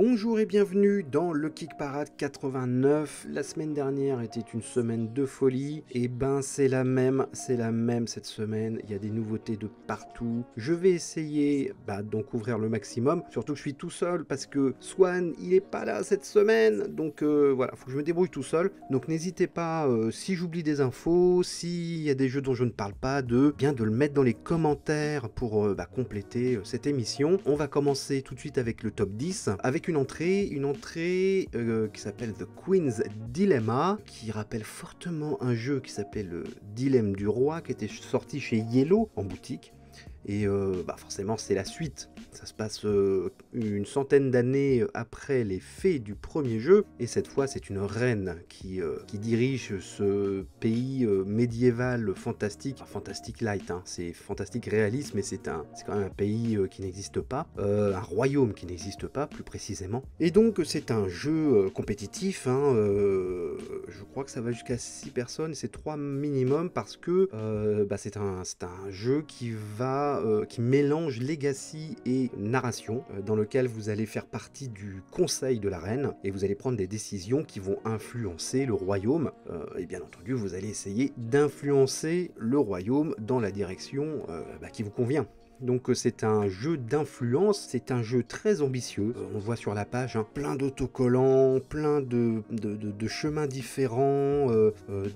Bonjour et bienvenue dans le Kick Parade 89. La semaine dernière était une semaine de folie. Et ben c'est la même cette semaine. Il y a des nouveautés de partout. Je vais essayer d'en couvrir le maximum. Surtout que je suis tout seul parce que Swan il est pas là cette semaine. Donc voilà, faut que je me débrouille tout seul. Donc n'hésitez pas, si j'oublie des infos, s'il y a des jeux dont je ne parle pas, de le mettre dans les commentaires pour compléter cette émission. On va commencer tout de suite avec le top 10. Avec une entrée qui s'appelle The Queen's Dilemma, qui rappelle fortement un jeu qui s'appelait le Dilemme du Roi, qui était sorti chez Yellow en boutique. Et forcément c'est la suite, ça se passe une centaine d'années après les faits du premier jeu, et cette fois c'est une reine qui dirige ce pays médiéval fantastique, enfin, fantastique light, hein. C'est fantastique réaliste, mais c'est quand même un pays qui n'existe pas, un royaume qui n'existe pas plus précisément. Et donc c'est un jeu compétitif, hein, je crois que ça va jusqu'à 6 personnes, c'est 3 minimum, parce que c'est un jeu qui mélange legacy et narration, dans lequel vous allez faire partie du conseil de la reine et vous allez prendre des décisions qui vont influencer le royaume, et bien entendu vous allez essayer d'influencer le royaume dans la direction qui vous convient. Donc c'est un jeu d'influence, c'est un jeu très ambitieux, on voit sur la page, hein, plein d'autocollants, plein de chemins différents,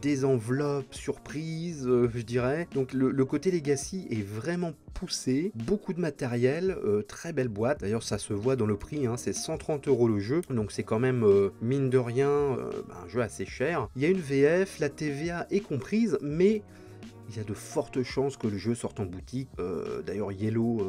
des enveloppes surprises, je dirais. Donc le côté legacy est vraiment poussé, beaucoup de matériel, très belle boîte, d'ailleurs ça se voit dans le prix, hein, c'est 130 € le jeu, donc c'est quand même mine de rien un jeu assez cher. Il y a une VF, la TVA est comprise, mais il y a de fortes chances que le jeu sorte en boutique. D'ailleurs Yellow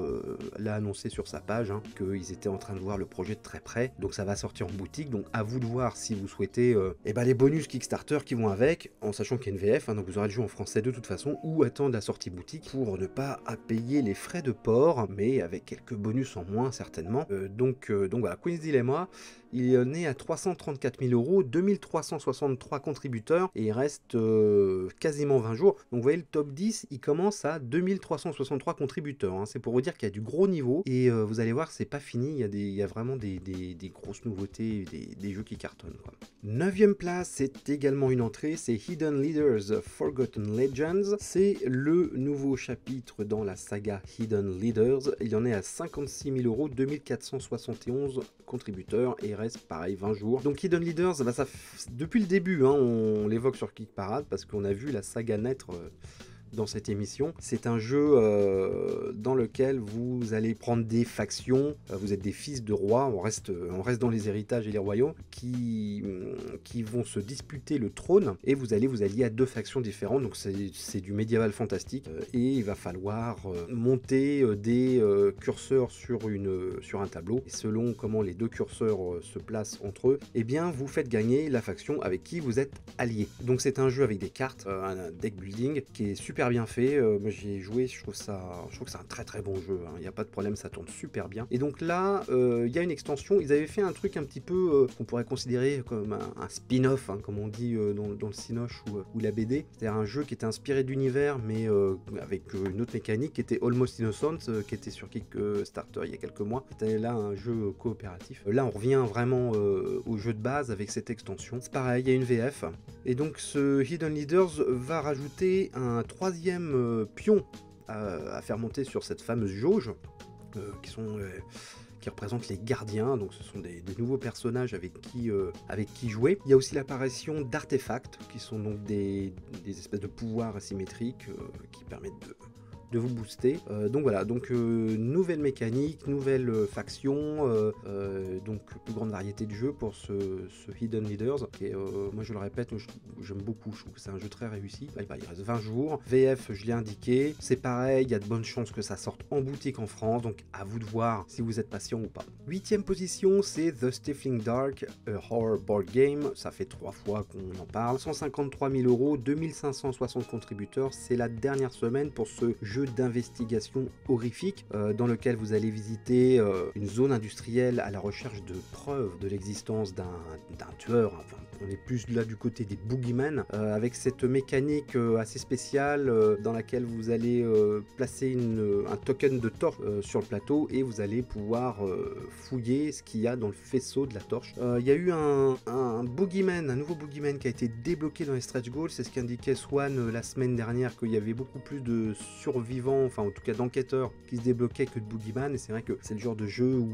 l'a annoncé sur sa page, hein, qu'ils étaient en train de voir le projet de très près, donc ça va sortir en boutique, donc à vous de voir si vous souhaitez les bonus Kickstarter qui vont avec, en sachant qu'il y a une VF, hein, donc vous aurez le jeu en français de toute façon, ou attendre la sortie boutique pour ne pas payer les frais de port, mais avec quelques bonus en moins certainement. Donc voilà, Queen's Dilemma, il est né à 334 000 €, 2363 contributeurs, et il reste quasiment 20 jours. Donc vous voyez, le top 10, il commence à 2363 contributeurs. Hein. C'est pour vous dire qu'il y a du gros niveau, et vous allez voir, c'est pas fini, il y a vraiment des grosses nouveautés, des jeux qui cartonnent, quoi. 9e place, c'est également une entrée, c'est Hidden Leaders Forgotten Legends. C'est le nouveau chapitre dans la saga Hidden Leaders. Il en est à 56 000 €, 2471 contributeurs, et il reste pareil 20 jours. Donc Hidden Leaders, ça, depuis le début, hein, on l'évoque sur Kick Parade parce qu'on a vu la saga naître dans cette émission. C'est un jeu dans lequel vous allez prendre des factions, vous êtes des fils de rois, on reste dans les héritages et les royaumes, qui vont se disputer le trône, et vous allez vous allier à 2 factions différentes, donc c'est du médiéval fantastique, et il va falloir monter des curseurs sur un tableau, et selon comment les 2 curseurs se placent entre eux, et bien vous faites gagner la faction avec qui vous êtes allié. Donc c'est un jeu avec des cartes, un deck building qui est super bien fait. Moi j'y ai joué, je trouve que c'est un très très bon jeu, hein. Il n'y a pas de problème, ça tourne super bien. Et donc là il y a une extension, ils avaient fait un truc un petit peu qu'on pourrait considérer comme un spin-off, hein, comme on dit dans le Cinoche ou la BD. C'est-à-dire un jeu qui était inspiré d'univers, mais avec une autre mécanique, qui était Almost Innocent, qui était sur Kickstarter il y a quelques mois. C'était là un jeu coopératif. Là on revient vraiment au jeu de base avec cette extension. C'est pareil, il y a une VF, et donc ce Hidden Leaders va rajouter un 3e pion à faire monter sur cette fameuse jauge, qui représentent les gardiens. Donc ce sont des nouveaux personnages avec qui jouer. Il y a aussi l'apparition d'artefacts, qui sont donc des espèces de pouvoirs asymétriques qui permettent de vous booster. Donc voilà, nouvelle mécanique, nouvelle faction, donc plus grande variété de jeux pour ce Hidden Leaders. Et moi je le répète, j'aime beaucoup, je trouve que c'est un jeu très réussi. Il reste 20 jours. VF, je l'ai indiqué, c'est pareil, il y a de bonnes chances que ça sorte en boutique en France, donc à vous de voir si vous êtes patient ou pas. 8e position, c'est The Stifling Dark, a horror board game. Ça fait 3 fois qu'on en parle. 153 000 €, 2560 contributeurs. C'est la dernière semaine pour ce jeu d'investigation horrifique, dans lequel vous allez visiter une zone industrielle à la recherche de preuves de l'existence d'un tueur, enfin On est plus là du côté des boogeyman, avec cette mécanique assez spéciale dans laquelle vous allez placer un token de torche sur le plateau et vous allez pouvoir fouiller ce qu'il y a dans le faisceau de la torche. Il y a eu un boogeyman, un nouveau boogeyman qui a été débloqué dans les stretch goals, c'est ce qu'indiquait Swan la semaine dernière, qu'il y avait beaucoup plus de survivants, enfin en tout cas d'enquêteurs qui se débloquaient que de boogeyman, et c'est vrai que c'est le genre de jeu où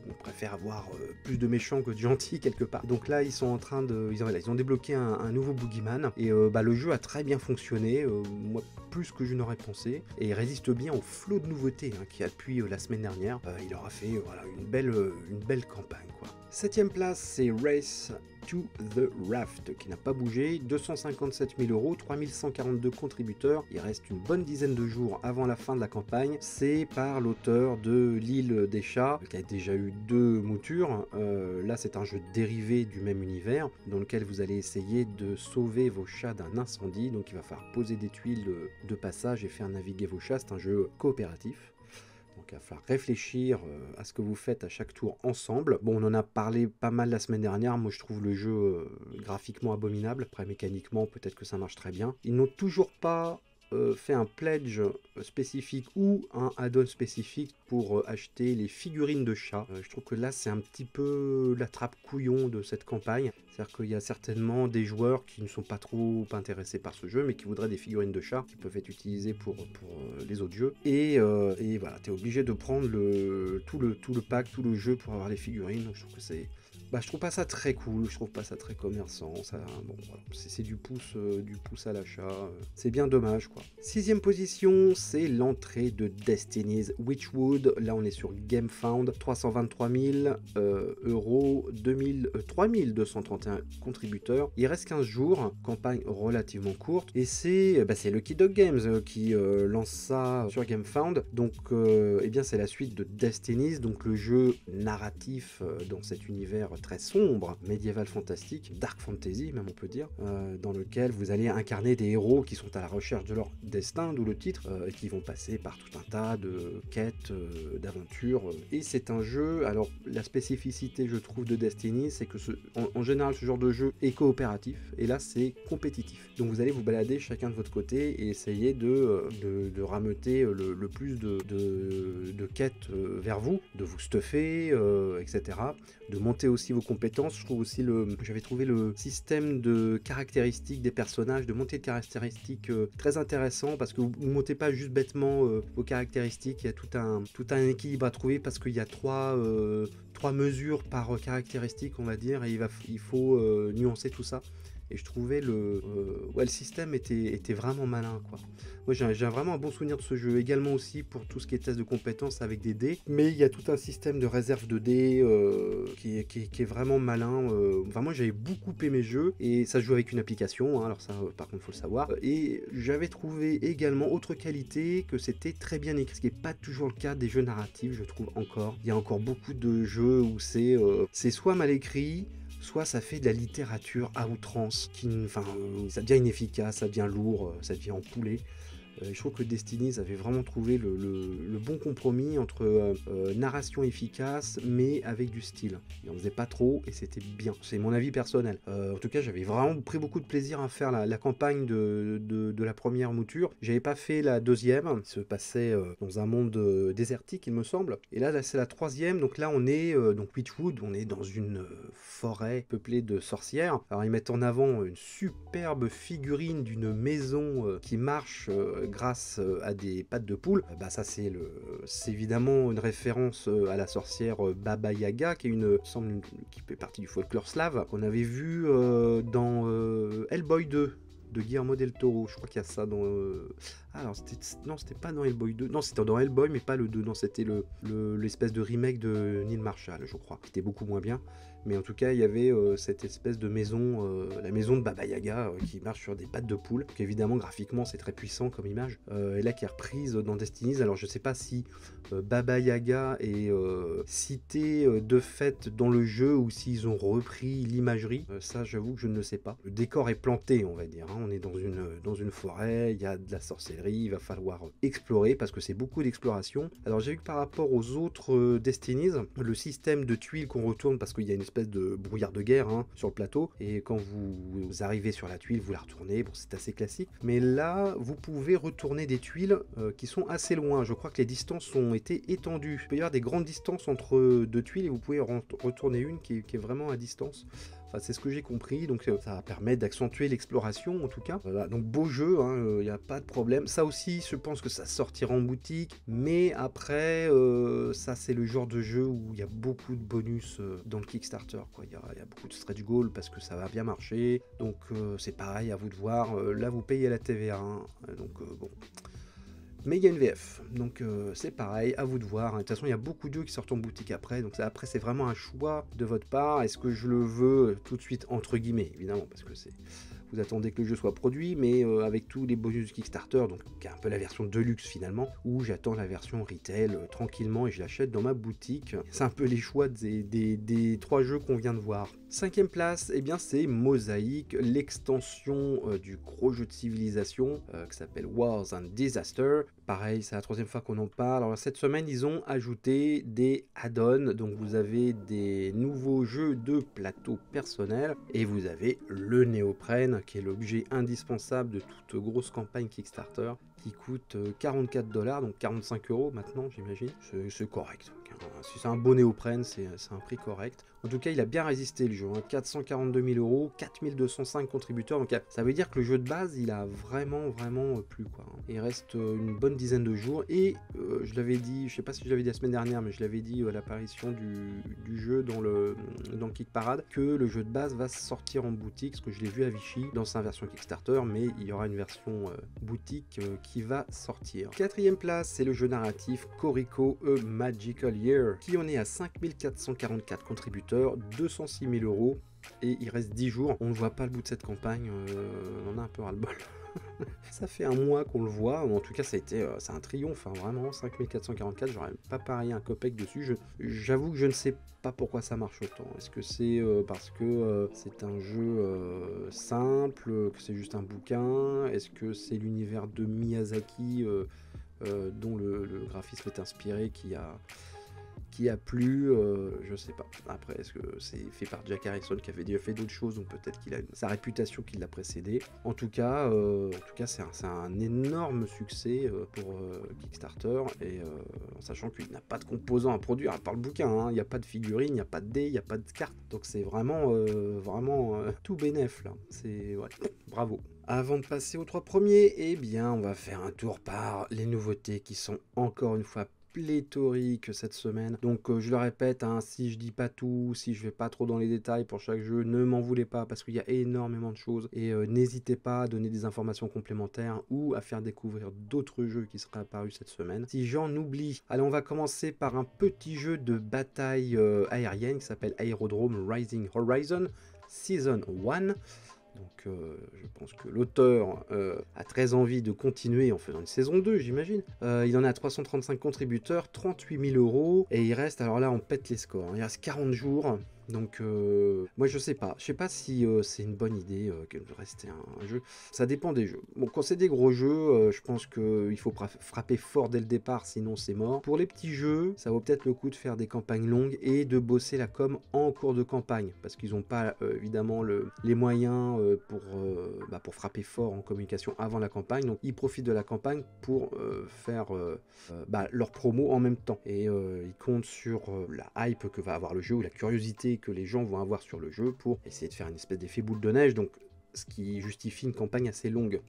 on préfère avoir plus de méchants que de gentils quelque part. Donc là ils sont en train de... Ils ont débloqué un nouveau boogeyman, et le jeu a très bien fonctionné, moi plus que je n'aurais pensé, et il résiste bien au flot de nouveautés qu'il y a depuis la semaine dernière. Il aura fait voilà, une belle campagne, quoi. 7ème place, c'est Race to the Raft, qui n'a pas bougé, 257 000 €, 3142 contributeurs, il reste une bonne dizaine de jours avant la fin de la campagne. C'est par l'auteur de l'île des chats, qui a déjà eu 2 moutures. Là c'est un jeu dérivé du même univers, dans lequel vous allez essayer de sauver vos chats d'un incendie, donc il va falloir poser des tuiles de passage et faire naviguer vos chats. C'est un jeu coopératif. Donc il va falloir réfléchir à ce que vous faites à chaque tour ensemble. Bon, on en a parlé pas mal la semaine dernière. Moi, je trouve le jeu graphiquement abominable. Après, mécaniquement, peut-être que ça marche très bien. Ils n'ont toujours pas fait un pledge spécifique ou un add-on spécifique pour acheter les figurines de chats. Je trouve que là, c'est un petit peu la trappe couillon de cette campagne. C'est-à-dire qu'il y a certainement des joueurs qui ne sont pas trop intéressés par ce jeu, mais qui voudraient des figurines de chats qui peuvent être utilisées pour les autres jeux. Et voilà, tu es obligé de prendre tout le pack, tout le jeu pour avoir les figurines. Donc je trouve que c'est... je trouve pas ça très cool, je trouve pas ça très commerçant, ça, bon, voilà, c'est du pouce à l'achat, c'est bien dommage, quoi. 6ème position, c'est l'entrée de Destiny's Witchwood. Là on est sur GameFound, 323 000 €, 3231 contributeurs. Il reste 15 jours, campagne relativement courte, et c'est Lucky Dog Games qui lance ça sur GameFound. Donc eh bien c'est la suite de Destiny's, donc le jeu narratif dans cet univers très sombre, médiéval fantastique, dark fantasy même on peut dire, dans lequel vous allez incarner des héros qui sont à la recherche de leur destin, d'où le titre, et qui vont passer par tout un tas de quêtes, d'aventures, et c'est un jeu, alors la spécificité je trouve de Destiny, c'est que en général ce genre de jeu est coopératif, et là c'est compétitif, donc vous allez vous balader chacun de votre côté et essayer de rameuter le plus de quêtes vers vous, de vous stuffer, etc., de monter aussi vos compétences. Je trouve aussi j'avais trouvé le système de caractéristiques des personnages, de montée de caractéristiques très intéressant, parce que vous ne montez pas juste bêtement vos caractéristiques, il y a tout un équilibre à trouver, parce qu'il y a trois mesures par caractéristique, on va dire, et il faut nuancer tout ça. Et je trouvais le système était vraiment malin, quoi. Moi j'ai vraiment un bon souvenir de ce jeu, également aussi pour tout ce qui est test de compétences avec des dés, mais il y a tout un système de réserve de dés qui est vraiment malin. Enfin moi j'avais beaucoup aimé ce jeu, et ça se joue avec une application, hein, alors ça par contre faut le savoir, et j'avais trouvé également autre qualité, que c'était très bien écrit, ce qui n'est pas toujours le cas des jeux narratifs, je trouve. Encore il y a encore beaucoup de jeux où c'est soit mal écrit, soit ça fait de la littérature à outrance, ça devient inefficace, ça devient lourd, ça devient en poulet. Je trouve que Destiny's avait vraiment trouvé le bon compromis entre narration efficace mais avec du style. Il en faisait pas trop et c'était bien. C'est mon avis personnel. En tout cas, j'avais vraiment pris beaucoup de plaisir à faire la campagne de la première mouture. J'avais pas fait la deuxième, qui se passait dans un monde désertique, il me semble. Et là c'est la troisième, donc là on est donc Witchwood, on est dans une forêt peuplée de sorcières. Alors ils mettent en avant une superbe figurine d'une maison qui marche grâce à des pattes de poule. Ça c'est évidemment une référence à la sorcière Baba Yaga, qui fait partie du folklore slave, qu'on avait vu dans Hellboy 2 de Guillermo del Toro. Je crois qu'il y a ça dans... Alors, c'était pas dans Hellboy 2. Non, c'était dans Hellboy, mais pas le 2. Non, c'était l'espèce de remake de Neil Marshall, je crois. C'était beaucoup moins bien. Mais en tout cas, il y avait cette espèce de maison, la maison de Baba Yaga, qui marche sur des pattes de poule. Donc évidemment, graphiquement, c'est très puissant comme image. Et là, qui est reprise dans Destiny's. Alors, je sais pas si Baba Yaga est cité de fait dans le jeu, ou s'ils ont repris l'imagerie. Ça, j'avoue que je ne le sais pas. Le décor est planté, on va dire, hein. On est dans une forêt, il y a de la sorcellerie, il va falloir explorer, parce que c'est beaucoup d'exploration. Alors, j'ai vu que par rapport aux autres Destiny's, le système de tuiles qu'on retourne, parce qu'il y a une espèce espèce de brouillard de guerre hein, sur le plateau, et quand vous arrivez sur la tuile, vous la retournez, bon c'est assez classique, mais là vous pouvez retourner des tuiles qui sont assez loin, je crois que les distances ont été étendues, il peut y avoir des grandes distances entre deux tuiles et vous pouvez retourner une qui est vraiment à distance. Enfin, c'est ce que j'ai compris, donc ça permet d'accentuer l'exploration en tout cas. Voilà, donc beau jeu, il n'y a pas de problème. Ça aussi, je pense que ça sortira en boutique, mais après, ça c'est le genre de jeu où il y a beaucoup de bonus dans le Kickstarter. Il y a beaucoup de stretch goals parce que ça va bien marcher, donc c'est pareil, à vous de voir. Là, vous payez la TVA, donc bon. Mais il y a une VF, donc c'est pareil, à vous de voir. De toute façon, il y a beaucoup de jeux qui sortent en boutique après, donc après c'est vraiment un choix de votre part. Est-ce que je le veux tout de suite, entre guillemets, évidemment, parce que vous attendez que le jeu soit produit, mais avec tous les bonus Kickstarter, donc qui est un peu la version Deluxe finalement, où j'attends la version retail tranquillement et je l'achète dans ma boutique. C'est un peu les choix des 3 jeux qu'on vient de voir. 5e place, eh bien c'est Mosaïque, l'extension du gros jeu de civilisation qui s'appelle Wars and Disaster. Pareil, c'est la 3e fois qu'on en parle. Alors cette semaine, ils ont ajouté des add-ons, donc vous avez des nouveaux jeux de plateau personnel et vous avez le néoprène qui est l'objet indispensable de toute grosse campagne Kickstarter qui coûte 44 $, donc 45 € maintenant j'imagine. C'est correct. Si c'est un beau néoprène, c'est un prix correct. En tout cas, il a bien résisté le jeu. 442 000 €, 4205 contributeurs. Donc ça veut dire que le jeu de base, il a vraiment plu quoi. Il reste une bonne dizaine de jours. Et je l'avais dit, je sais pas si je l'avais dit la semaine dernière, mais je l'avais dit à l'apparition du jeu dans le Kick Parade, que le jeu de base va sortir en boutique, parce que je l'ai vu à Vichy dans sa version Kickstarter, mais il y aura une version boutique qui va sortir. 4e place, c'est le jeu narratif Corico A Magical Year, qui en est à 5444 contributeurs, 206 000 €, et il reste 10 jours. On ne voit pas le bout de cette campagne, on en a un peu ras-le-bol. Ça fait un mois qu'on le voit, en tout cas c'est un triomphe, vraiment, 5444, j'aurais pas parié un copec dessus. J'avoue que je ne sais pas pourquoi ça marche autant. Est-ce que c'est parce que c'est un jeu simple, que c'est juste un bouquin? Est-ce que c'est l'univers de Miyazaki dont le graphisme est inspiré qui a plu, je sais pas. Après, est-ce que c'est fait par Jack Harrison qui avait déjà fait d'autres choses, donc peut-être qu'il a sa réputation qui l'a précédé. En tout cas c'est un énorme succès pour Kickstarter, et en sachant qu'il n'a pas de composants à produire à part le bouquin, il n'y a pas de figurines, il n'y a pas de dés, il n'y a pas de cartes, donc c'est vraiment tout bénef là. C'est bravo. Avant de passer aux 3 premiers, eh bien on va faire un tour par les nouveautés qui sont encore une fois pléthorique cette semaine. Donc je le répète, si je dis pas tout, si je vais pas trop dans les détails pour chaque jeu, ne m'en voulez pas parce qu'il y a énormément de choses, et n'hésitez pas à donner des informations complémentaires ou à faire découvrir d'autres jeux qui seraient apparus cette semaine. Si j'en oublie, allez, on va commencer par un petit jeu de bataille aérienne qui s'appelle Aerodrome Rising Horizon Season 1. Donc je pense que l'auteur a très envie de continuer en faisant une saison 2, j'imagine. Il en a 335 contributeurs, 38 000 €, et il reste, alors là on pète les scores, il reste 40 jours. Donc moi je sais pas si c'est une bonne idée de rester un jeu. Ça dépend des jeux. Bon, quand c'est des gros jeux, je pense qu'il faut frapper fort dès le départ, sinon c'est mort. Pour les petits jeux, ça vaut peut-être le coup de faire des campagnes longues et de bosser la com en cours de campagne, parce qu'ils n'ont pas évidemment les moyens pour frapper fort en communication avant la campagne. Donc ils profitent de la campagne pour faire leur promo en même temps, et ils comptent sur la hype que va avoir le jeu, ou la curiosité que les gens vont avoir sur le jeu, pour essayer de faire une espèce d'effet boule de neige, donc ce qui justifie une campagne assez longue.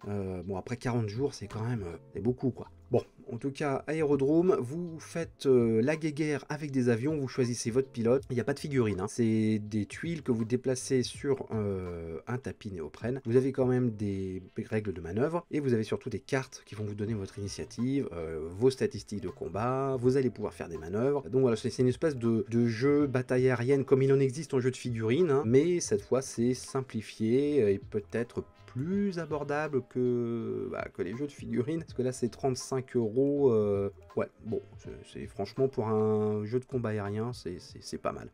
Bon, après 40 jours, c'est quand même c'est beaucoup quoi. Bon, en tout cas, Aérodrome, vous faites la guéguerre avec des avions, vous choisissez votre pilote. Il n'y a pas de figurine, c'est des tuiles que vous déplacez sur un tapis néoprène. Vous avez quand même des règles de manœuvre, et vous avez surtout des cartes qui vont vous donner votre initiative, vos statistiques de combat, vous allez pouvoir faire des manœuvres. Donc voilà, c'est une espèce de jeu bataille aérienne comme il en existe en jeu de figurines, mais cette fois c'est simplifié et peut-être plus abordable que les jeux de figurines, parce que là c'est 35 €. Ouais, bon, c'est franchement pour un jeu de combat aérien, c'est pas mal.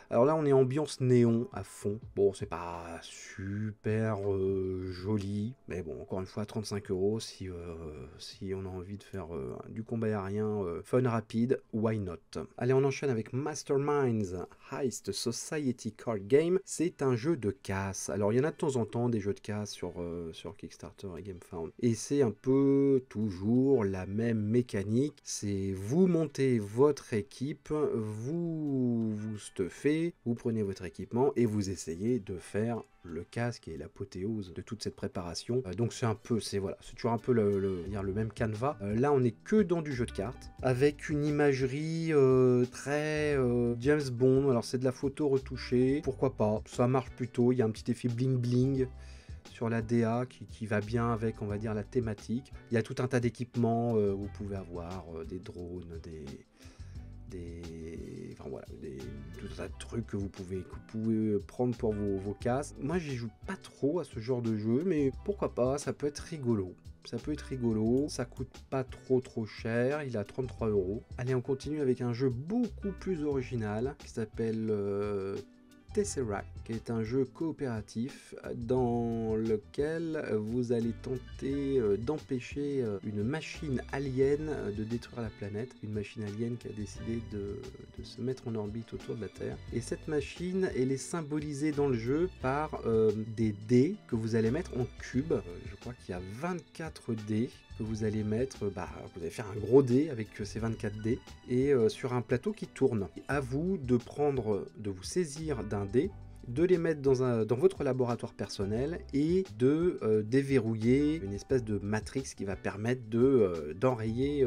Alors là, on est ambiance néon à fond. Bon, c'est pas super joli, mais bon, encore une fois, 35 €, si on a envie de faire du combat aérien fun rapide, why not. Allez, on enchaîne avec Masterminds Heist Society Card Game. C'est un jeu de casse. Alors il y en a de temps en temps des jeux de casse sur Kickstarter et GameFound. Et c'est un peu toujours la même mécanique. C'est vous montez votre équipe, vous stuffez, vous prenez votre équipement et vous essayez de faire le casque et l'apothéose de toute cette préparation. Donc c'est toujours un peu le même canevas. Là on est que dans du jeu de cartes avec une imagerie très James Bond. Alors c'est de la photo retouchée, pourquoi pas, ça marche plutôt. Il y a un petit effet bling bling sur la DA qui va bien avec, on va dire, la thématique. Il y a tout un tas d'équipements, vous pouvez avoir des drones, tout un tas de trucs que vous pouvez prendre pour vos casques. Moi j'y joue pas trop à ce genre de jeu, mais pourquoi pas, ça peut être rigolo. Ça coûte pas trop cher, il est à 33 €. Allez, on continue avec un jeu beaucoup plus original qui s'appelle Tesseract, qui est un jeu coopératif dans lequel vous allez tenter d'empêcher une machine alien de détruire la planète. Une machine alien qui a décidé de se mettre en orbite autour de la Terre. Et cette machine, elle est symbolisée dans le jeu par des dés que vous allez mettre en cubes. Je crois qu'il y a 24 dés que vous allez mettre, vous allez faire un gros dé avec ces 24 dés et sur un plateau qui tourne. À vous de vous saisir d'un dé, de les mettre dans votre laboratoire personnel et de déverrouiller une espèce de matrix qui va permettre d'enrayer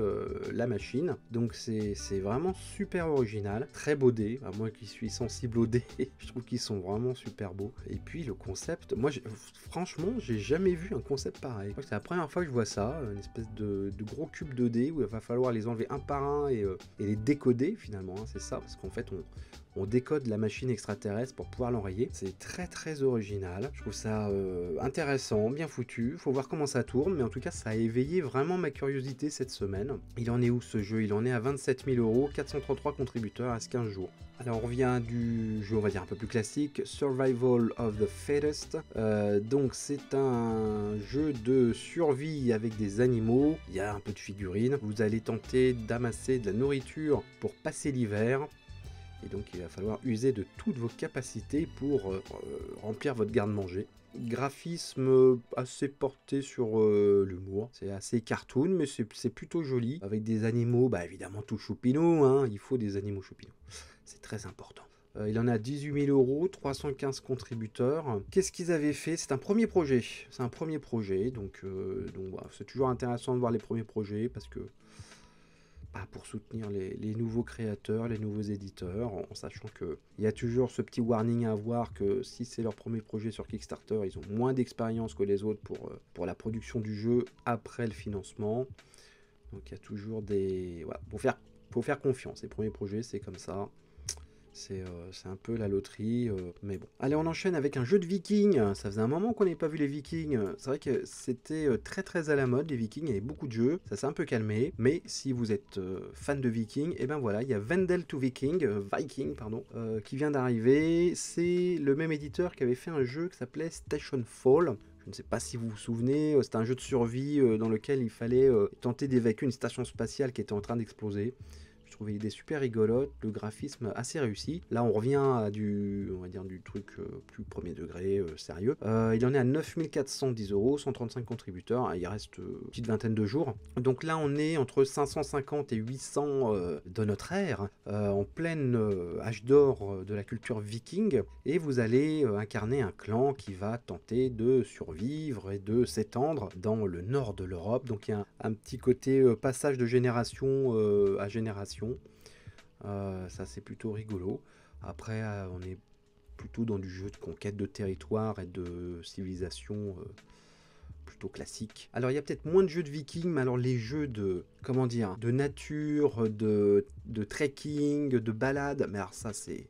la machine. Donc c'est vraiment super original, très beau dé. Moi qui suis sensible aux dés, je trouve qu'ils sont vraiment super beaux. Et puis le concept, franchement j'ai jamais vu un concept pareil. C'est la première fois que je vois ça, une espèce de gros cube de dés où il va falloir les enlever un par un et les décoder finalement, hein, c'est ça, parce qu'en fait on décode la machine extraterrestre pour pouvoir l'enrayer. C'est très original. Je trouve ça intéressant, bien foutu. Faut voir comment ça tourne, mais en tout cas, ça a éveillé vraiment ma curiosité cette semaine. Il en est où ce jeu? Il en est à 27 000 €, 433 contributeurs, à 15 jours. Alors on revient du jeu, on va dire un peu plus classique, Survival of the Fittest. Donc c'est un jeu de survie avec des animaux. Il y a un peu de figurines. Vous allez tenter d'amasser de la nourriture pour passer l'hiver. Et donc il va falloir user de toutes vos capacités pour remplir votre garde-manger. Graphisme assez porté sur l'humour, c'est assez cartoon, mais c'est plutôt joli, avec des animaux, évidemment tout choupinou, hein, il faut des animaux choupinous, c'est très important. Il en a 18 000 €, 315 contributeurs. Qu'est-ce qu'ils avaient fait? C'est un premier projet, donc voilà, c'est toujours intéressant de voir les premiers projets, parce que pour soutenir les nouveaux créateurs, les nouveaux éditeurs, en sachant qu'il y a toujours ce petit warning à avoir que si c'est leur premier projet sur Kickstarter, ils ont moins d'expérience que les autres pour la production du jeu après le financement. Donc il y a toujours des... Voilà, faut faire confiance. Les premiers projets, c'est comme ça. C'est un peu la loterie, mais bon. Allez, on enchaîne avec un jeu de vikings. Ça faisait un moment qu'on n'avait pas vu les vikings. C'est vrai que c'était très à la mode, les vikings. Il y avait beaucoup de jeux, ça s'est un peu calmé. Mais si vous êtes fan de vikings, et ben voilà, il y a Vendel to Viking, qui vient d'arriver. C'est le même éditeur qui avait fait un jeu qui s'appelait Station Fall. Je ne sais pas si vous vous souvenez, c'était un jeu de survie dans lequel il fallait tenter d'évacuer une station spatiale qui était en train d'exploser. Je trouvais l'idée super rigolote, le graphisme assez réussi. Là, on revient à du truc plus premier degré, sérieux. Il en est à 9 410 €, 135 contributeurs. Il reste une petite vingtaine de jours. Donc là, on est entre 550 et 800 de notre ère, en pleine âge d'or de la culture viking. Et vous allez incarner un clan qui va tenter de survivre et de s'étendre dans le nord de l'Europe. Donc il y a un petit côté passage de génération à génération. Ça c'est plutôt rigolo. Après on est plutôt dans du jeu de conquête de territoire et de civilisation plutôt classique. Alors il y a peut-être moins de jeux de vikings, mais alors les jeux de nature, de trekking, de balade, mais alors ça c'est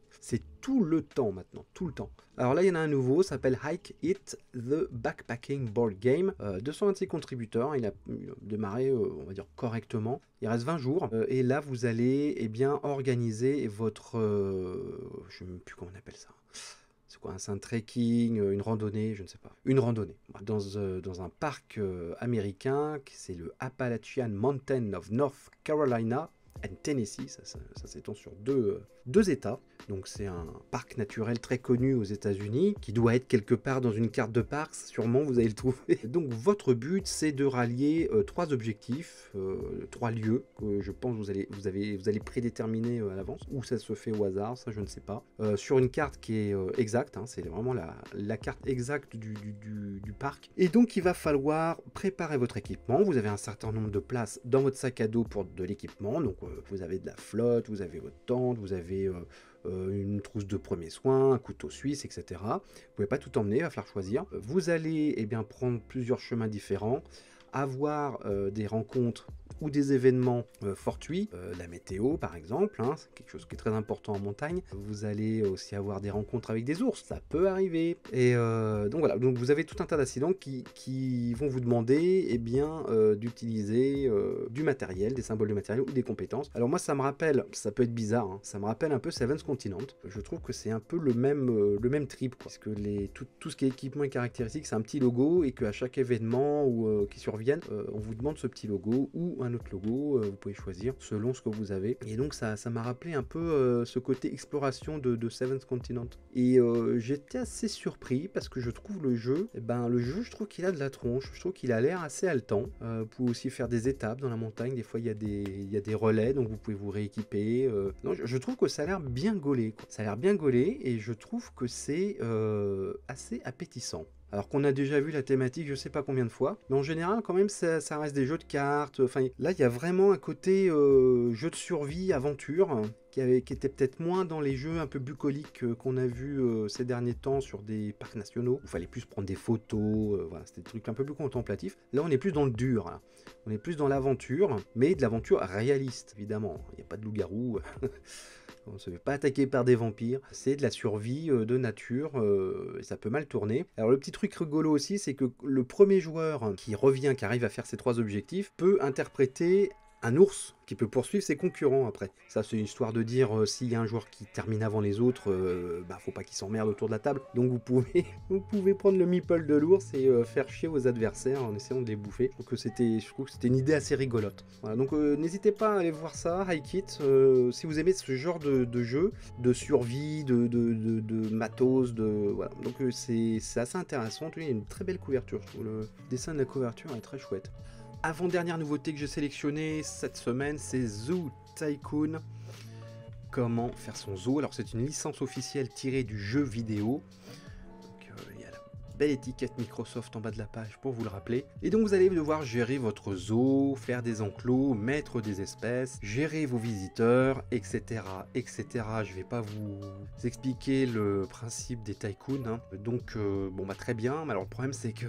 tout le temps maintenant, tout le temps. Alors là il y en a un nouveau, ça s'appelle Hike It, The Backpacking Board Game, 226 contributeurs, il a démarré on va dire correctement, il reste 20 jours, et là vous allez organiser votre, je ne sais même plus comment on appelle ça, c'est quoi, c'est un trekking, une randonnée, je ne sais pas. Une randonnée. Dans un parc américain, c'est le Appalachian Mountain of North Carolina and Tennessee, ça s'étend sur deux États. Donc c'est un parc naturel très connu aux États-Unis, qui doit être quelque part dans une carte de parc, sûrement vous allez le trouver. Donc votre but, c'est de rallier 3 objectifs, 3 lieux, que je pense vous allez prédéterminer à l'avance, ou ça se fait au hasard, ça je ne sais pas. Sur une carte qui est exacte, hein, c'est vraiment la carte exacte du parc. Et donc il va falloir préparer votre équipement. Vous avez un certain nombre de places dans votre sac à dos pour de l'équipement, donc vous avez de la flotte, vous avez votre tente, vous avez une trousse de premiers soins, un couteau suisse, etc. Vous ne pouvez pas tout emmener, il va falloir choisir. Vous allez prendre plusieurs chemins différents, avoir des rencontres ou des événements fortuits, la météo par exemple, hein, c'est quelque chose qui est très important en montagne. Vous allez aussi avoir des rencontres avec des ours, ça peut arriver. Et donc voilà, donc vous avez tout un tas d'accidents qui vont vous demander d'utiliser du matériel, des symboles de matériel ou des compétences. Alors moi ça me rappelle, ça peut être bizarre, hein, ça me rappelle un peu Seven's Continent. Je trouve que c'est un peu le même trip, quoi, parce que tout ce qui est équipement et caractéristiques, c'est un petit logo et qu'à chaque événement qui survienne, on vous demande ce petit logo ou un autre logo, vous pouvez choisir selon ce que vous avez. Et donc ça m'a rappelé un peu ce côté exploration de Seven's Continent. Et j'étais assez surpris parce que je trouve le jeu, je trouve qu'il a de la tronche, je trouve qu'il a l'air assez haletant. Vous pouvez aussi faire des étapes dans la montagne, des fois il y a des relais, donc vous pouvez vous rééquiper. Non, je trouve que ça a l'air bien gaulé, quoi. Ça a l'air bien gaulé et je trouve que c'est assez appétissant. Alors qu'on a déjà vu la thématique je sais pas combien de fois, mais en général quand même ça reste des jeux de cartes. Enfin là il y a vraiment un côté jeu de survie, aventure, qui était peut-être moins dans les jeux un peu bucoliques qu'on a vu ces derniers temps sur des parcs nationaux, où il fallait plus prendre des photos, voilà, c'était des trucs un peu plus contemplatifs. Là on est plus dans le dur, là. On est plus dans l'aventure, mais de l'aventure réaliste évidemment, il n'y a pas de loup-garou. On ne se fait pas attaquer par des vampires, c'est de la survie de nature, et ça peut mal tourner. Alors le petit truc rigolo aussi, c'est que le premier joueur qui revient, qui arrive à faire ses 3 objectifs, peut interpréter un ours qui peut poursuivre ses concurrents après. Ça c'est une histoire de dire s'il y a un joueur qui termine avant les autres, faut pas qu'il s'emmerde autour de la table. Donc vous pouvez prendre le meeple de l'ours et faire chier vos adversaires en essayant de les bouffer. Je trouve que c'était une idée assez rigolote. Voilà, donc n'hésitez pas à aller voir ça, Hikit, si vous aimez ce genre de jeu, de survie, de matos, voilà. Donc c'est assez intéressant. Il y a une très belle couverture, je trouve. Le dessin de la couverture est très chouette. Avant-dernière nouveauté que j'ai sélectionnée cette semaine, c'est Zoo Tycoon. Comment faire son zoo? Alors c'est une licence officielle tirée du jeu vidéo. Il y a la belle étiquette Microsoft en bas de la page pour vous le rappeler. Et donc vous allez devoir gérer votre zoo, faire des enclos, mettre des espèces, gérer vos visiteurs, etc. etc. Je vais pas vous expliquer le principe des tycoons, hein. Donc très bien, mais alors le problème c'est que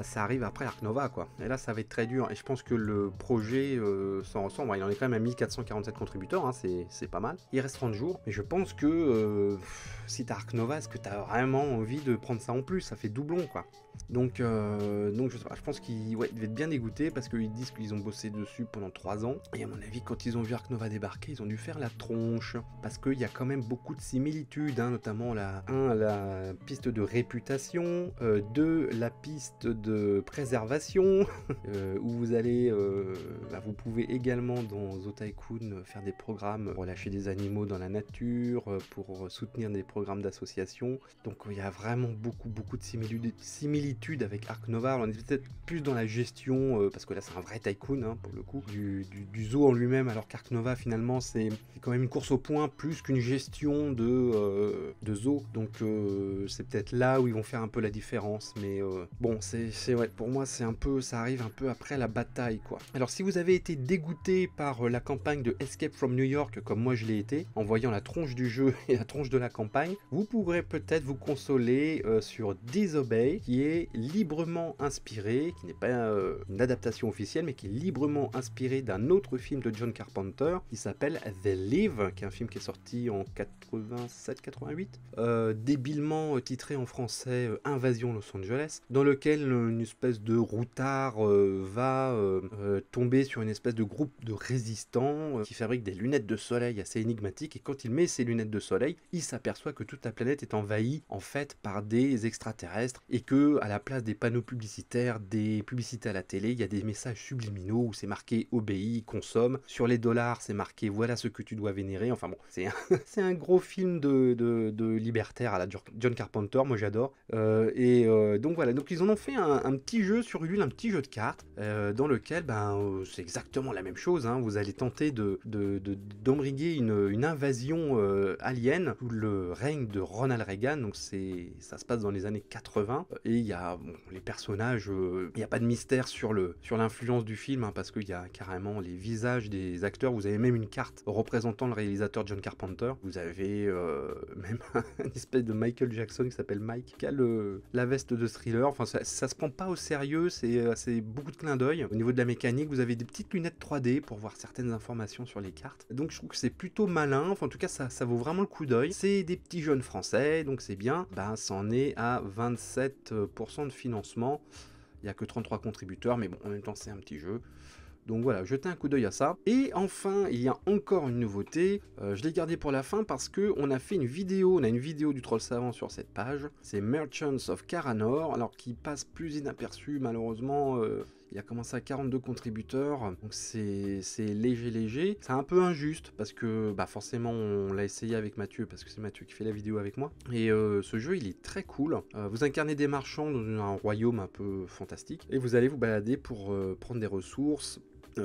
ça arrive après Ark Nova, quoi. Et là ça va être très dur, et je pense que le projet s'en ressent. Il en est quand même à 1447 contributeurs, hein, c'est pas mal. Il reste 30 jours, mais je pense que si t'as Ark Nova, est-ce que t'as vraiment envie de prendre ça en plus? Ça fait doublon, quoi. Donc je sais pas, je pense qu'ils devaient être bien dégoûtés parce qu'ils disent qu'ils ont bossé dessus pendant 3 ans. Et à mon avis, quand ils ont vu Ark Nova débarquer, ils ont dû faire la tronche. Parce qu'il y a quand même beaucoup de similitudes, hein, notamment la piste de réputation, 2, la piste de préservation, où vous allez, vous pouvez également dans Zoo Tycoon faire des programmes pour relâcher des animaux dans la nature, pour soutenir des programmes d'association. Donc il y a vraiment beaucoup de similitudes avec Ark Nova. Alors, on est peut-être plus dans la gestion, parce que là c'est un vrai tycoon, hein, pour le coup, du zoo en lui-même, alors qu'Ark Nova finalement c'est quand même une course au point plus qu'une gestion de zoo. Donc c'est peut-être là où ils vont faire un peu la différence, mais pour moi c'est un peu, ça arrive un peu après la bataille, quoi. Alors si vous avez été dégoûté par la campagne de Escape from New York comme moi je l'ai été, en voyant la tronche du jeu et la tronche de la campagne, vous pourrez peut-être vous consoler sur Disobey, qui est librement inspiré, qui n'est pas une adaptation officielle, mais qui est librement inspiré d'un autre film de John Carpenter, qui s'appelle The Live, qui est un film qui est sorti en 87-88, débilement titré en français Invasion Los Angeles, dans lequel une espèce de routard va tomber sur une espèce de groupe de résistants qui fabriquent des lunettes de soleil assez énigmatiques, et quand il met ses lunettes de soleil, il s'aperçoit que toute la planète est envahie en fait par des extraterrestres, et que à la place des panneaux publicitaires, des publicités à la télé, il y a des messages subliminaux où c'est marqué obéis, consomme, sur les dollars c'est marqué voilà ce que tu dois vénérer. Enfin bon, c'est c'est un gros film de libertaire à la John Carpenter, moi j'adore. Donc voilà, donc ils en ont fait un petit jeu sur Ulule, un petit jeu de cartes, dans lequel c'est exactement la même chose, hein. Vous allez tenter d'embriguer une invasion alien sous le règne de Ronald Reagan, donc ça se passe dans les années 80, et il y a les personnages, il n'y a pas de mystère sur l'influence du film, hein, parce qu'il y a carrément les visages des acteurs. Vous avez même une carte représentant le réalisateur John Carpenter, vous avez même une espèce de Michael Jackson qui s'appelle Mike, qui a la veste de Thriller. Enfin ça se prend pas au sérieux, c'est beaucoup de clins d'œil. Au niveau de la mécanique, vous avez des petites lunettes 3D pour voir certaines informations sur les cartes, donc je trouve que c'est plutôt malin. Enfin en tout cas ça vaut vraiment le coup d'œil. C'est des petits jeunes français, donc c'est bien. Ça en est à 27% de financement, il n'y a que 33 contributeurs, mais bon en même temps c'est un petit jeu. Donc voilà, jetez un coup d'œil à ça. Et enfin, il y a encore une nouveauté. Je l'ai gardé pour la fin parce que on a fait une vidéo. On a une vidéo du Troll Savant sur cette page. C'est Merchants of Caranor, alors qui passe plus inaperçu malheureusement. Il a commencé à 42 contributeurs, donc c'est léger. C'est un peu injuste parce que forcément on l'a essayé avec Mathieu, parce que c'est Mathieu qui fait la vidéo avec moi. Et ce jeu il est très cool. Vous incarnez des marchands dans un royaume un peu fantastique et vous allez vous balader pour prendre des ressources.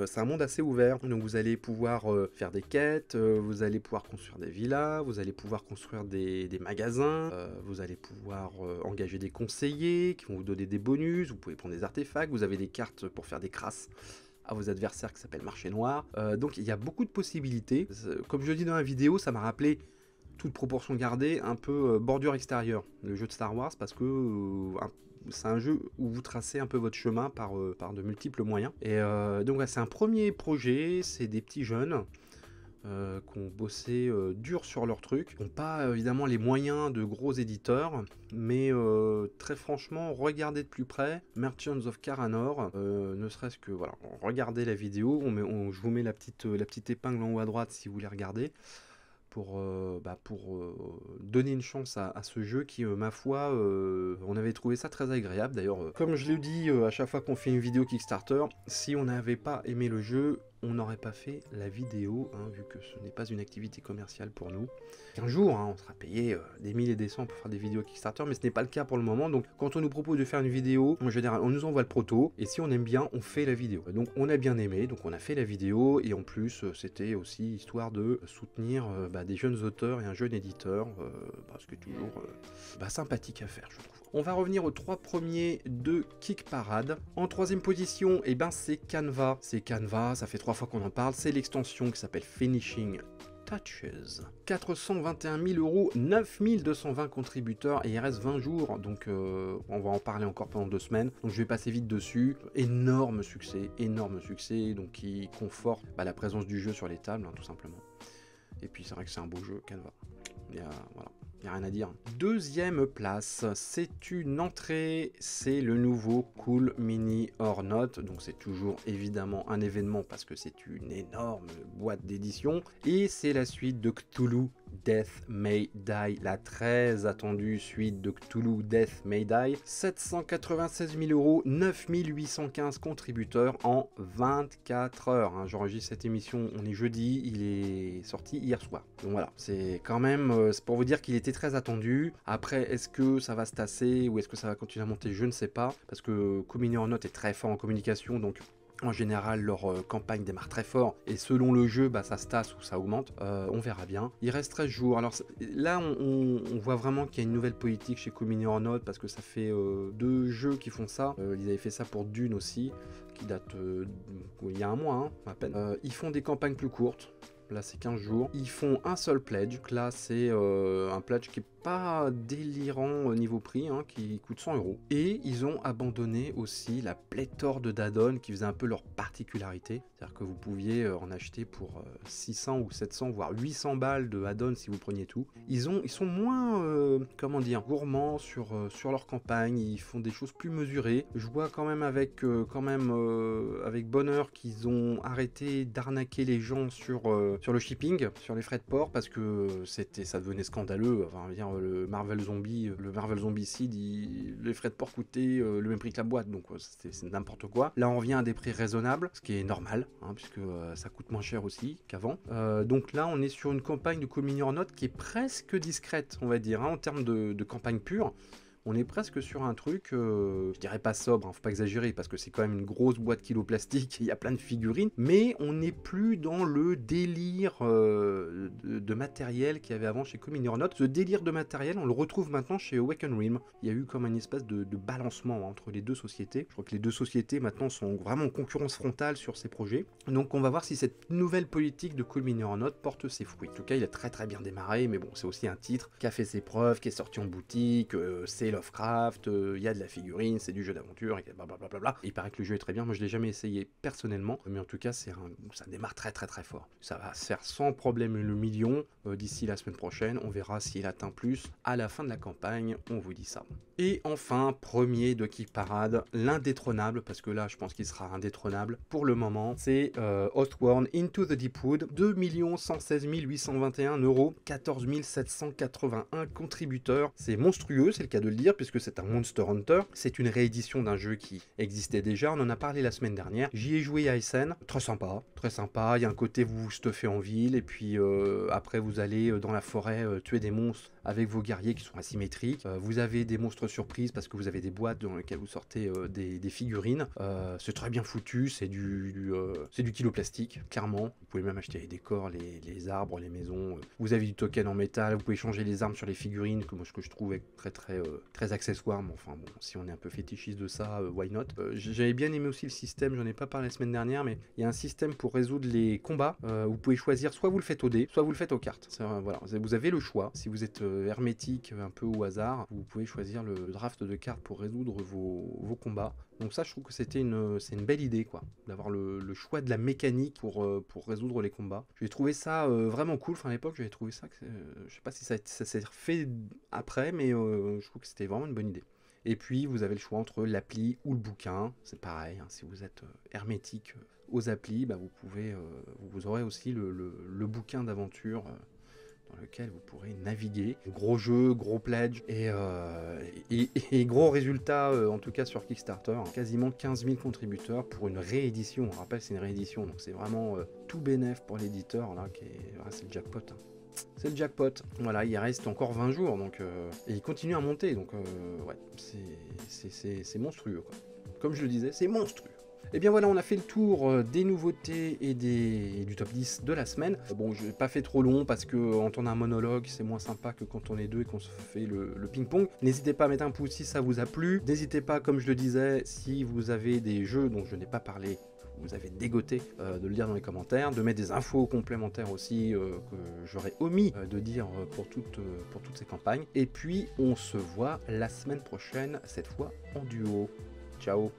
C'est un monde assez ouvert, donc vous allez pouvoir faire des quêtes, vous allez pouvoir construire des villas, vous allez pouvoir construire des magasins, vous allez pouvoir engager des conseillers qui vont vous donner des bonus, vous pouvez prendre des artefacts, vous avez des cartes pour faire des crasses à vos adversaires qui s'appellent marché noir. Donc il y a beaucoup de possibilités. Comme je le dis dans la vidéo, ça m'a rappelé, toute proportion gardée, un peu bordure extérieure, le jeu de Star Wars, parce que c'est un jeu où vous tracez un peu votre chemin par de multiples moyens. Et donc c'est un premier projet, c'est des petits jeunes qui ont bossé dur sur leur truc, qui n'ont pas évidemment les moyens de gros éditeurs, mais très franchement, regardez de plus près Merchants of Caranor, ne serait-ce que voilà, regardez la vidéo, je vous mets la petite épingle en haut à droite si vous voulez regarder. Pour donner une chance à ce jeu qui, ma foi, on avait trouvé ça très agréable. D'ailleurs, comme je le dis à chaque fois qu'on fait une vidéo Kickstarter, si on n'avait pas aimé le jeu, on n'aurait pas fait la vidéo, hein, vu que ce n'est pas une activité commerciale pour nous. Un jour, hein, on sera payé des milliers et des cents pour faire des vidéos Kickstarter, mais ce n'est pas le cas pour le moment. Donc quand on nous propose de faire une vidéo, en général, on nous envoie le proto, et si on aime bien, on fait la vidéo. Donc on a bien aimé, donc on a fait la vidéo, et en plus, c'était aussi histoire de soutenir des jeunes auteurs et un jeune éditeur, parce que toujours sympathique à faire, je trouve. On va revenir aux 3 premiers de Kick Parade. En 3ème position, c'est Canva. C'est Canva, ça fait 3 fois qu'on en parle. C'est l'extension qui s'appelle Finishing Touches. 421 000 €, 9220 contributeurs, et il reste 20 jours, donc on va en parler encore pendant 2 semaines, donc je vais passer vite dessus. Énorme succès, donc qui conforte la présence du jeu sur les tables, hein, tout simplement. Et puis c'est vrai que c'est un beau jeu, Canva. Voilà. Il n'y a rien à dire. 2ème place, c'est une entrée, c'est le nouveau Cool Mini or Not, donc c'est toujours évidemment un événement parce que c'est une énorme boîte d'édition, et c'est la suite de Cthulhu Death May Die, la très attendue suite de Cthulhu Death May Die. 796 000 €, 9815 contributeurs en 24 heures. Hein. J'enregistre cette émission, on est jeudi, il est sorti hier soir. Donc voilà, c'est quand même, c'est pour vous dire qu'il était très attendu. Après, est-ce que ça va se tasser ou est-ce que ça va continuer à monter? Je ne sais pas, parce que Cool Mini or Not est très fort en communication, donc en général, leur campagne démarre très fort, et selon le jeu, ça se tasse ou ça augmente. On verra bien. Il reste 13 jours. Alors là, on voit vraiment qu'il y a une nouvelle politique chez Cool Mini or Not, parce que ça fait 2 jeux qui font ça. Ils avaient fait ça pour Dune aussi, qui date il y a un mois, hein, à peine. Ils font des campagnes plus courtes. Là, c'est 15 jours. Ils font un seul pledge. Donc là, c'est un pledge qui est pas délirant au niveau prix, hein, qui coûte 100 €. Et ils ont abandonné aussi la pléthore de d'add-ons qui faisait un peu leur particularité. C'est-à-dire que vous pouviez en acheter pour 600 ou 700, voire 800 balles de add-ons si vous preniez tout. Ils sont moins, comment dire, gourmands sur leur campagne, ils font des choses plus mesurées. Je vois quand même avec bonheur qu'ils ont arrêté d'arnaquer les gens sur le shipping, sur les frais de port, parce que ça devenait scandaleux. Enfin, dire, le Marvel Zombicide, les frais de port coûtaient le même prix que la boîte, donc c'est n'importe quoi. Là, on revient à des prix raisonnables, ce qui est normal, hein, puisque ça coûte moins cher aussi qu'avant. Donc là, on est sur une campagne de Communion Note qui est presque discrète, on va dire, hein, en termes de campagne pure. On est presque sur un truc, je dirais pas sobre, hein, faut pas exagérer, parce que c'est quand même une grosse boîte kilo plastique, il y a plein de figurines, mais on n'est plus dans le délire de matériel qu'il y avait avant chez Communion Note. Ce délire de matériel, on le retrouve maintenant chez Awaken Realm. Il y a eu comme une espèce de balancement entre les deux sociétés. Je crois que les deux sociétés maintenant sont vraiment en concurrence frontale sur ces projets. Donc on va voir si cette nouvelle politique de Communion Note porte ses fruits. En tout cas, il a très très bien démarré, mais bon, c'est aussi un titre qui a fait ses preuves, qui est sorti en boutique, c'est Lovecraft, il y a de la figurine, c'est du jeu d'aventure, et blablabla. Il paraît que le jeu est très bien, moi je l'ai jamais essayé personnellement, mais en tout cas ça démarre très très très fort. Ça va se faire sans problème le million d'ici la semaine prochaine, on verra s'il atteint plus à la fin de la campagne, on vous dit ça. Et enfin, premier de Kick Parade, l'indétrônable, parce que là je pense qu'il sera indétrônable pour le moment, c'est Oathworn Into the Deepwood, 2 116 821 €, 14 781 contributeurs. C'est monstrueux, c'est le cas de le dire, puisque c'est un Monster Hunter. C'est une réédition d'un jeu qui existait déjà, on en a parlé la semaine dernière. J'y ai joué à Essen, très sympa, il y a un côté vous stuffez en ville, et puis après vous allez dans la forêt tuer des monstres avec vos guerriers qui sont asymétriques. Vous avez des monstres surprises parce que vous avez des boîtes dans lesquelles vous sortez des figurines. C'est très bien foutu, c'est du kilo plastique, clairement. Vous pouvez même acheter les décors, les arbres, les maisons. Vous avez du token en métal, vous pouvez changer les armes sur les figurines, ce que je trouve très accessoire, mais enfin bon, si on est un peu fétichiste de ça, why not. J'avais bien aimé aussi le système, j'en ai pas parlé la semaine dernière, mais il y a un système pour résoudre les combats. Vous pouvez choisir, soit vous le faites au dé, soit vous le faites aux cartes. Voilà, vous avez le choix. Si vous êtes hermétique un peu au hasard, vous pouvez choisir le draft de cartes pour résoudre vos combats. Donc ça, je trouve que c'est une belle idée, quoi, d'avoir le choix de la mécanique pour résoudre les combats. J'ai trouvé ça vraiment cool. Enfin, à l'époque, j'avais trouvé ça, je sais pas si ça s'est refait après, mais je trouve que c'était vraiment une bonne idée. Et puis, vous avez le choix entre l'appli ou le bouquin. C'est pareil, hein, si vous êtes hermétique aux applis, bah, vous aurez aussi le bouquin d'aventure dans lequel vous pourrez naviguer. Gros jeu, gros pledge et gros résultat, en tout cas sur Kickstarter. Quasiment 15 000 contributeurs pour une réédition. On rappelle, c'est une réédition, donc c'est vraiment tout bénef pour l'éditeur, là, c'est le jackpot. Hein. C'est le jackpot. Voilà, il reste encore 20 jours, donc et il continue à monter, donc ouais, c'est monstrueux, quoi. Comme je le disais, c'est monstrueux. Et bien voilà, on a fait le tour des nouveautés et du top 10 de la semaine. Bon, je n'ai pas fait trop long parce que entendre un monologue, c'est moins sympa que quand on est deux et qu'on se fait le ping-pong. N'hésitez pas à mettre un pouce si ça vous a plu. N'hésitez pas, comme je le disais, si vous avez des jeux dont je n'ai pas parlé, vous avez dégoté, de le dire dans les commentaires, de mettre des infos complémentaires aussi que j'aurais omis de dire pour toutes ces campagnes. Et puis, on se voit la semaine prochaine, cette fois en duo. Ciao!